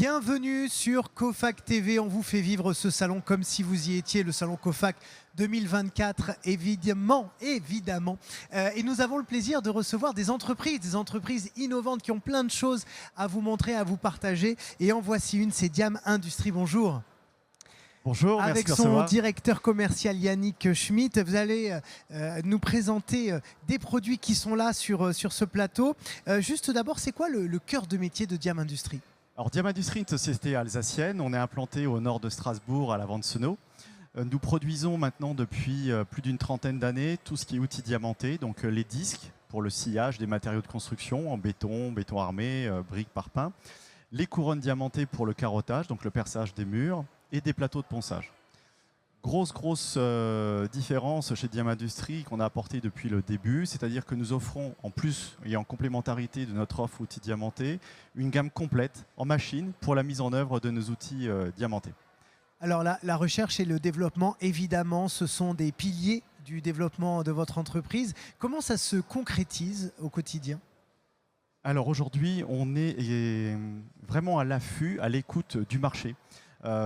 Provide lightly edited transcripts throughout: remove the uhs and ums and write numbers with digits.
Bienvenue sur Cofac TV. On vous fait vivre ce salon comme si vous y étiez, le salon Cofac 2024, évidemment. Et nous avons le plaisir de recevoir des entreprises innovantes qui ont plein de choses à vous montrer, à vous partager. Et en voici une, c'est Diam Industrie. Bonjour. Bonjour, merci avec de son recevoir. Directeur commercial Yannick Schmitt, vous allez nous présenter des produits qui sont là sur ce plateau. Juste d'abord, c'est quoi le cœur de métier de Diam Industrie? Alors, Diam Industrie est une société alsacienne. On est implanté au nord de Strasbourg, à la Vente-Senot. Nous produisons maintenant depuis plus d'une trentaine d'années tout ce qui est outils diamantés, donc les disques pour le sillage des matériaux de construction en béton, béton armé, briques parpaing, les couronnes diamantées pour le carottage, donc le perçage des murs, et des plateaux de ponçage. Grosse différence chez Diam Industrie qu'on a apporté depuis le début, c'est-à-dire que nous offrons en plus et en complémentarité de notre offre outils diamantés, une gamme complète en machine pour la mise en œuvre de nos outils diamantés. Alors la recherche et le développement, évidemment, ce sont des piliers du développement de votre entreprise. Comment ça se concrétise au quotidien ? Alors aujourd'hui, on est vraiment à l'affût, à l'écoute du marché.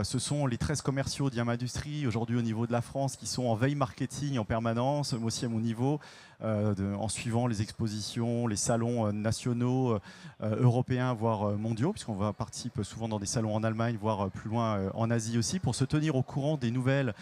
Ce sont les 13 commerciaux Diam Industrie aujourd'hui au niveau de la France qui sont en veille marketing en permanence, moi aussi à mon niveau, en suivant les expositions, les salons nationaux, européens, voire mondiaux, puisqu'on participe souvent dans des salons en Allemagne, voire plus loin en Asie aussi, pour se tenir au courant des nouvelles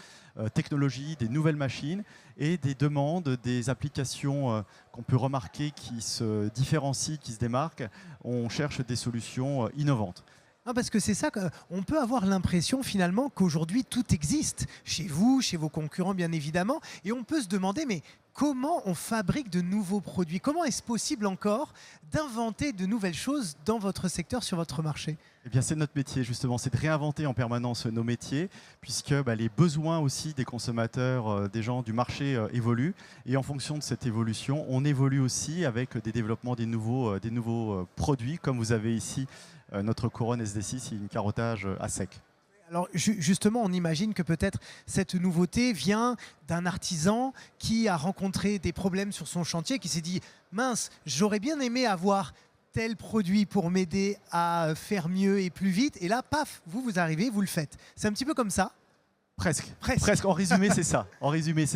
technologies, des nouvelles machines et des demandes, des applications qu'on peut remarquer qui se différencient, qui se démarquent. On cherche des solutions innovantes. Non, parce que c'est ça qu'on peut avoir l'impression finalement qu'aujourd'hui tout existe, chez vous, chez vos concurrents bien évidemment, et on peut se demander mais comment on fabrique de nouveaux produits? Comment est-ce possible encore d'inventer de nouvelles choses dans votre secteur, sur votre marché? Eh bien, c'est notre métier justement, c'est de réinventer en permanence nos métiers, puisque les besoins aussi des consommateurs, des gens du marché évoluent, et en fonction de cette évolution, on évolue aussi avec des développements des nouveaux produits, comme vous avez ici notre couronne SD6 et une carottage à sec. Alors justement, on imagine que peut-être cette nouveauté vient d'un artisan qui a rencontré des problèmes sur son chantier, qui s'est dit « mince, j'aurais bien aimé avoir tel produit pour m'aider à faire mieux et plus vite ». Et là, paf, vous arrivez, vous le faites. C'est un petit peu comme ça? Presque. En résumé, c'est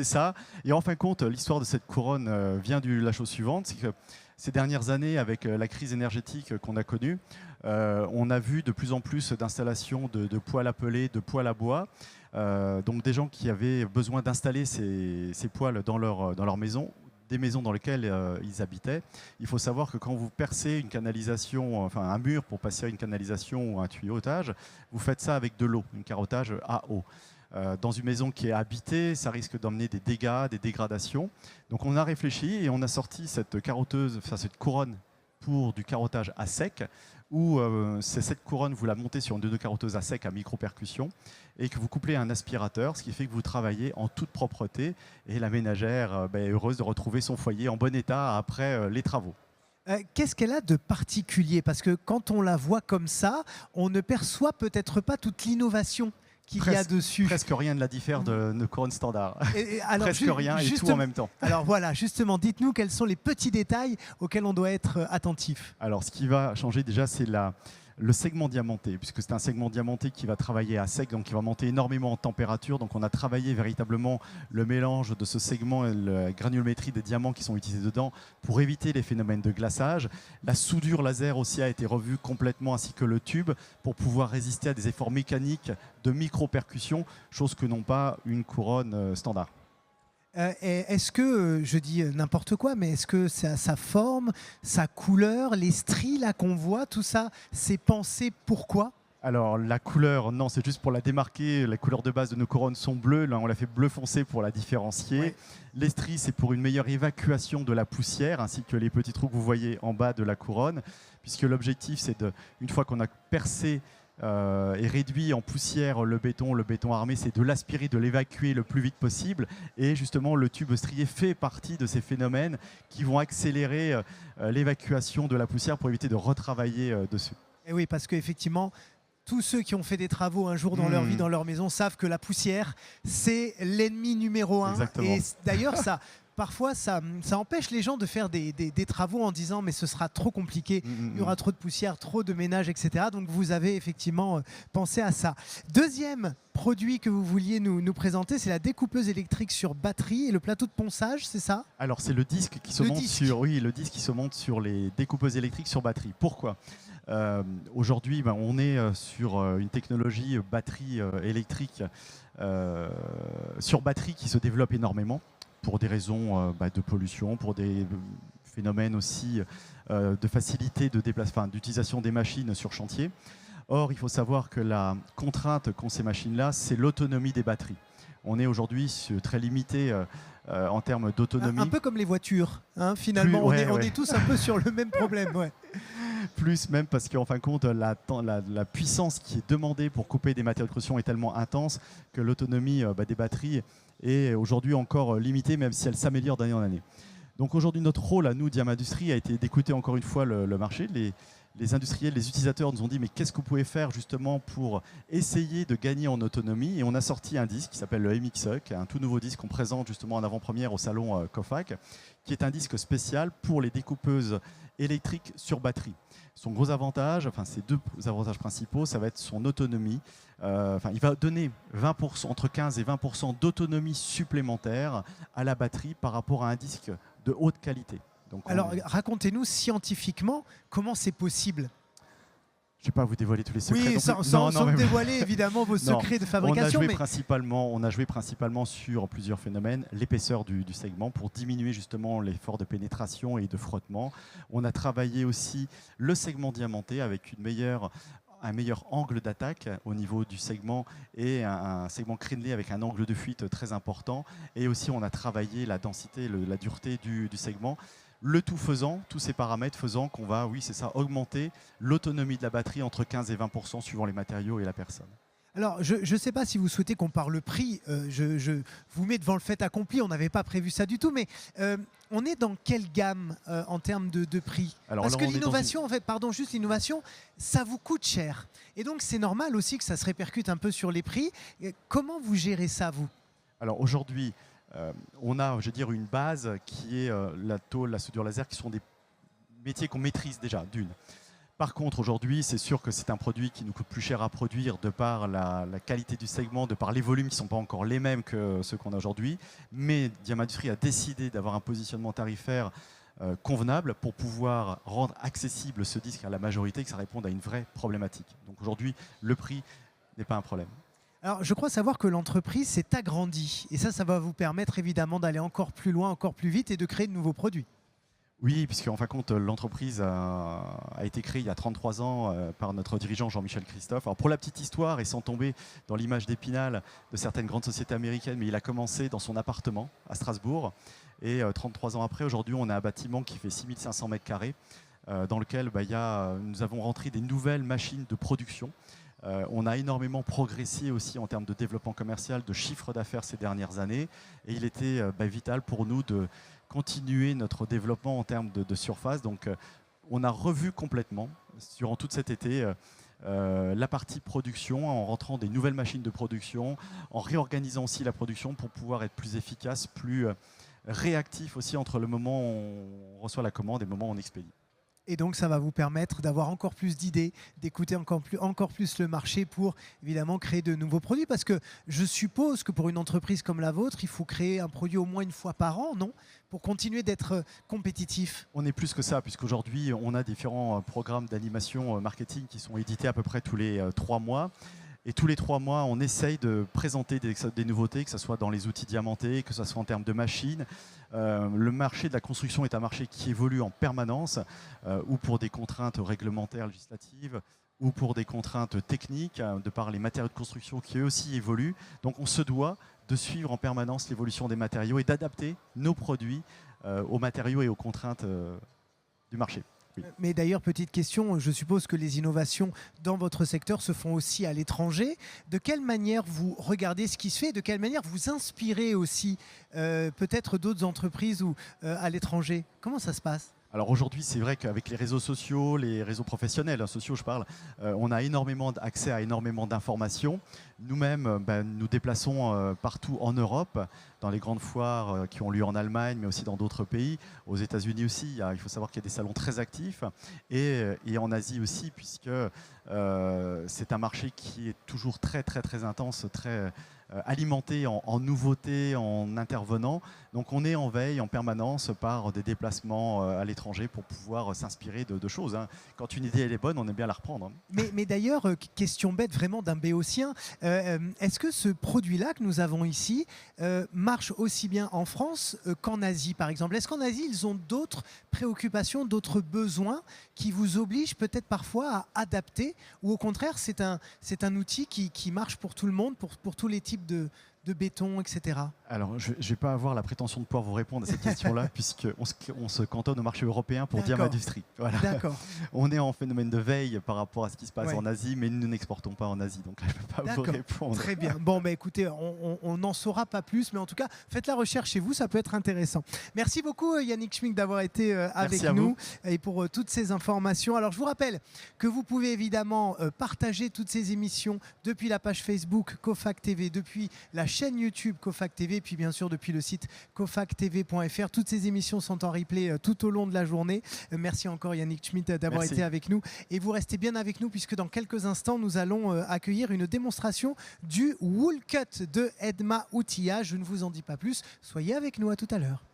ça. Et en fin de compte, l'histoire de cette couronne vient de la chose suivante, c'est que ces dernières années, avec la crise énergétique qu'on a connue, on a vu de plus en plus d'installations de poêles à peler, de poêles à bois. Donc des gens qui avaient besoin d'installer ces poêles dans leur maison, des maisons dans lesquelles ils habitaient. Il faut savoir que quand vous percez une canalisation, enfin un mur pour passer à une canalisation ou un tuyautage, vous faites ça avec de l'eau, un carottage à eau. Dans une maison qui est habitée, ça risque d'emmener des dégâts, des dégradations. Donc on a réfléchi et on a sorti cette couronne pour du carottage à sec, où cette couronne, vous la montez sur une carotteuse à sec à micro-percussion et que vous couplez à un aspirateur, ce qui fait que vous travaillez en toute propreté et la ménagère est heureuse de retrouver son foyer en bon état après les travaux. Qu'est-ce qu'elle a de particulier? Parce que quand on la voit comme ça, on ne perçoit peut-être pas toute l'innovation qu'il y a dessus. Presque rien ne la diffère de nos couronnes standards. Alors, presque rien et tout en même temps. Alors voilà, justement, dites-nous quels sont les petits détails auxquels on doit être attentif. Alors ce qui va changer déjà, c'est le segment diamanté, puisque c'est un segment diamanté qui va travailler à sec, donc qui va monter énormément en température. Donc on a travaillé véritablement le mélange de ce segment et la granulométrie des diamants qui sont utilisés dedans pour éviter les phénomènes de glaçage. La soudure laser aussi a été revue complètement, ainsi que le tube, pour pouvoir résister à des efforts mécaniques de micro-percussion, chose que n'ont pas une couronne standard. Est-ce que, je dis n'importe quoi, mais est-ce que sa forme, sa couleur, les stries là qu'on voit, tout ça, c'est pensé pourquoi? Alors la couleur, non, c'est juste pour la démarquer. Les couleurs de base de nos couronnes sont bleues. Là, on l'a fait bleu foncé pour la différencier. Ouais. Les stries, c'est pour une meilleure évacuation de la poussière, ainsi que les petits trous que vous voyez en bas de la couronne, puisque l'objectif, c'est une fois qu'on a percé et réduit en poussière le béton armé, c'est de l'aspirer, de l'évacuer le plus vite possible. Et justement, le tube strié fait partie de ces phénomènes qui vont accélérer l'évacuation de la poussière pour éviter de retravailler dessus. Et oui, parce qu'effectivement, tous ceux qui ont fait des travaux un jour dans leur vie, dans leur maison, savent que la poussière, c'est l'ennemi numéro 1. Exactement. Et d'ailleurs, ça parfois ça empêche les gens de faire des travaux en disant mais ce sera trop compliqué, il y aura trop de poussière, trop de ménage, etc. Donc vous avez effectivement pensé à ça. Deuxième produit que vous vouliez nous présenter, c'est la découpeuse électrique sur batterie et le plateau de ponçage, c'est ça? Alors c'est le disque qui se monte sur, oui, le disque qui se monte sur les découpeuses électriques sur batterie. Pourquoi? Aujourd'hui, on est sur une technologie batterie électrique sur batterie qui se développe énormément pour des raisons de pollution, pour des phénomènes aussi de facilité de déplacement, d'utilisation des machines sur chantier. Or, il faut savoir que la contrainte qu'ont ces machines-là, c'est l'autonomie des batteries. On est aujourd'hui très limité en termes d'autonomie. Un peu comme les voitures, hein, finalement. On est tous un peu sur le même problème. Ouais. Plus même parce qu'en fin de compte, la puissance qui est demandée pour couper des matériaux de construction est tellement intense que l'autonomie des batteries est aujourd'hui encore limitée, même si elle s'améliore d'année en année. Donc aujourd'hui, notre rôle à nous, Diam Industries, a été d'écouter encore une fois le marché. Les industriels, les utilisateurs nous ont dit mais qu'est-ce que vous pouvez faire justement pour essayer de gagner en autonomie, et on a sorti un disque qui s'appelle le MXUC, un tout nouveau disque qu'on présente justement en avant-première au salon COFAC, qui est un disque spécial pour les découpeuses électriques sur batterie. Son gros avantage, enfin ses deux avantages principaux, ça va être son autonomie. Il va donner 20%, entre 15 et 20% d'autonomie supplémentaire à la batterie par rapport à un disque de haute qualité. Donc alors, racontez-nous scientifiquement comment c'est possible. Je ne vais pas vous dévoiler tous les secrets. Oui, sans dévoiler évidemment vos secrets de fabrication. On a joué principalement sur plusieurs phénomènes. L'épaisseur du segment pour diminuer justement l'effort de pénétration et de frottement. On a travaillé aussi le segment diamanté avec un meilleur angle d'attaque au niveau du segment et un segment crénelé avec un angle de fuite très important. Et aussi, on a travaillé la densité, la dureté du segment. Le tout faisant, tous ces paramètres faisant qu'on va, oui, c'est ça, augmenter l'autonomie de la batterie entre 15 et 20% suivant les matériaux et la personne. Alors, je ne sais pas si vous souhaitez qu'on parle prix. Je vous mets devant le fait accompli. On n'avait pas prévu ça du tout. Mais on est dans quelle gamme en termes de prix? Parce que l'innovation, l'innovation, ça vous coûte cher. Et donc, c'est normal aussi que ça se répercute un peu sur les prix. Comment vous gérez ça, vous? Alors, aujourd'hui, on a, je veux dire, une base qui est la tôle, la soudure laser, qui sont des métiers qu'on maîtrise déjà, d'une. Par contre, aujourd'hui, c'est sûr que c'est un produit qui nous coûte plus cher à produire de par la qualité du segment, de par les volumes qui ne sont pas encore les mêmes que ceux qu'on a aujourd'hui. Mais Diam Industries a décidé d'avoir un positionnement tarifaire convenable pour pouvoir rendre accessible ce disque à la majorité, que ça réponde à une vraie problématique. Donc aujourd'hui, le prix n'est pas un problème. Alors, je crois savoir que l'entreprise s'est agrandie. Et ça va vous permettre évidemment d'aller encore plus loin, encore plus vite et de créer de nouveaux produits. Oui, puisqu'en fin de compte, l'entreprise a été créée il y a 33 ans par notre dirigeant Jean-Michel Christophe. Alors pour la petite histoire, et sans tomber dans l'image d'Épinal de certaines grandes sociétés américaines, mais il a commencé dans son appartement à Strasbourg. Et 33 ans après, aujourd'hui, on a un bâtiment qui fait 6500 m², dans lequel nous avons rentré des nouvelles machines de production. On a énormément progressé aussi en termes de développement commercial, de chiffre d'affaires ces dernières années. Et il était vital pour nous de continuer notre développement en termes de surface. Donc on a revu complètement, durant tout cet été, la partie production en rentrant des nouvelles machines de production, en réorganisant aussi la production pour pouvoir être plus efficace, plus réactif aussi entre le moment où on reçoit la commande et le moment où on expédie. Et donc, ça va vous permettre d'avoir encore plus d'idées, d'écouter encore plus le marché pour, évidemment, créer de nouveaux produits. Parce que je suppose que pour une entreprise comme la vôtre, il faut créer un produit au moins une fois par an, non? Pour continuer d'être compétitif. On est plus que ça, puisqu'aujourd'hui, on a différents programmes d'animation marketing qui sont édités à peu près tous les 3 mois. Et tous les 3 mois, on essaye de présenter des nouveautés, que ce soit dans les outils diamantés, que ce soit en termes de machines. Le marché de la construction est un marché qui évolue en permanence, ou pour des contraintes réglementaires, législatives, ou pour des contraintes techniques, de par les matériaux de construction qui eux aussi évoluent. Donc on se doit de suivre en permanence l'évolution des matériaux et d'adapter nos produits aux matériaux et aux contraintes du marché. Oui. Mais d'ailleurs, petite question, je suppose que les innovations dans votre secteur se font aussi à l'étranger. De quelle manière vous regardez ce qui se fait? De quelle manière vous inspirez aussi peut-être d'autres entreprises ou à l'étranger? Comment ça se passe? Alors aujourd'hui, c'est vrai qu'avec les réseaux sociaux, les réseaux professionnels, sociaux je parle, on a énormément accès à énormément d'informations. Nous-mêmes, nous déplaçons partout en Europe, dans les grandes foires qui ont lieu en Allemagne, mais aussi dans d'autres pays. Aux États-Unis aussi, il faut savoir qu'il y a des salons très actifs. Et en Asie aussi, puisque c'est un marché qui est toujours très, très, très intense, très alimenté en nouveautés, en intervenants. Donc on est en veille en permanence par des déplacements à l'étranger pour pouvoir s'inspirer de choses. Quand une idée elle est bonne, on aime bien la reprendre. Mais d'ailleurs, question bête vraiment d'un béotien, est-ce que ce produit-là que nous avons ici marche aussi bien en France qu'en Asie par exemple? Est-ce qu'en Asie, ils ont d'autres préoccupations, d'autres besoins qui vous obligent peut-être parfois à adapter, ou au contraire, c'est un outil qui marche pour tout le monde, pour tous les types de béton, etc. Alors, je ne vais pas avoir la prétention de pouvoir vous répondre à cette question-là, puisqu'on se cantonne au marché européen pour Diam Industrie. Voilà. D'accord. On est en phénomène de veille par rapport à ce qui se passe en Asie, mais nous n'exportons pas en Asie, donc là, je ne peux pas vous répondre. Très bien. Bon, écoutez, on n'en saura pas plus, mais en tout cas, faites la recherche chez vous, ça peut être intéressant. Merci beaucoup Yannick Schmick d'avoir été avec nous et pour toutes ces informations. Alors, je vous rappelle que vous pouvez évidemment partager toutes ces émissions depuis la page Facebook Cofac TV, depuis la chaîne YouTube Cofac TV, et puis bien sûr depuis le site cofactv.fr. Toutes ces émissions sont en replay tout au long de la journée. Merci encore Yannick Schmitt d'avoir été avec nous. Et vous restez bien avec nous puisque dans quelques instants, nous allons accueillir une démonstration du Wool Cut de Edma Outillage. Je ne vous en dis pas plus. Soyez avec nous, à tout à l'heure.